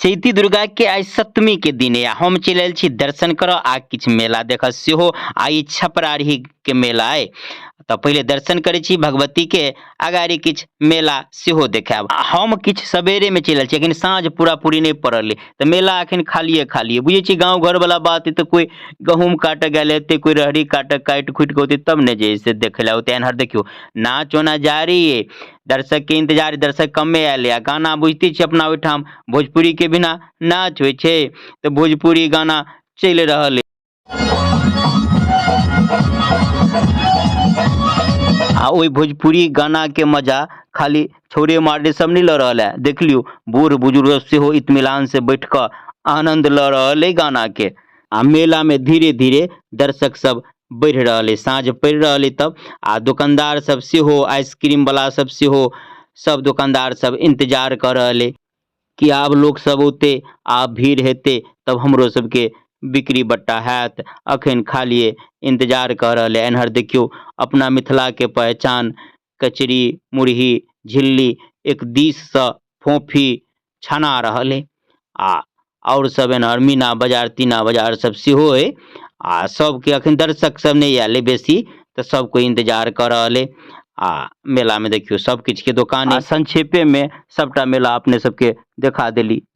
चैती दुर्गा के आइ सप्तमी के दिन या हम चलि आयल छी दर्शन करऽ आ किछु मेला देखऽ सेहो। आइ छपराही के मेला अइ तऽ पहिले दर्शन करै छी भगवती के, अगाड़ी किछु मेला सेहो देखायब। हम किछु सबेरे में चलि आयल छी, एखन साँझ पूरा पूरी नहीं पड़ल अइ तऽ मेला एखन खालिए खालिए बुझै छी। गाँव घर वाला बात है तऽ कोई गहूम काटे गेल हेतै, कोई रहड़ी काटे काटि खुटि के होतै तब ने जे से देखे ला होतै। एनहर देखियो नाच ओना जारी है, दर्शक के इंतजार, दर्शक कमे आयल है। गाना बुझते छी अपना ओहिठाम भोजपुरी के बिना नाच होइ छै तऽ भोजपुरी गाना चलि रहल है। आ ओहि भोजपुरी गाना के मजा खाली छोरे मारने सब नहीं ल रहल है। देख लियो बूढ़ बुजुर्ग सेहो इत्मीनान से बैठ कर आनंद ल रहल है गाना के। आ मेला में धीरे धीरे दर्शक सब बढ़ि रहल है, साँझ पड़ि रहल है तब। आ दुकानदार सब सेहो, आइसक्रीम वाला सब सेहो, सब दुकानदार सब इंतजार कर रहल है कि आब लोग सब औते, आब भीड़ हेतै तब हमरो सबके बिक्री बट्टा हैत। अखन खालिए इंतजार कर रहल है। एनहर देखियो अपना मिथिला के पहचान कचरी, मुरही, झिल्ली एक दिस से फोफी छना रहल है। आ और सब एनहर मीना बाजार तीना बाजार सब सेहो है। आ सबके अखन दर्शक सब नहीं आयल है बेसी, तो सब कोई इंतजार कर रहल है। आ मेला में देखियो सब किछ के दुकान है। संक्षेपे में सबटा मेला अपने सबके देखा देली।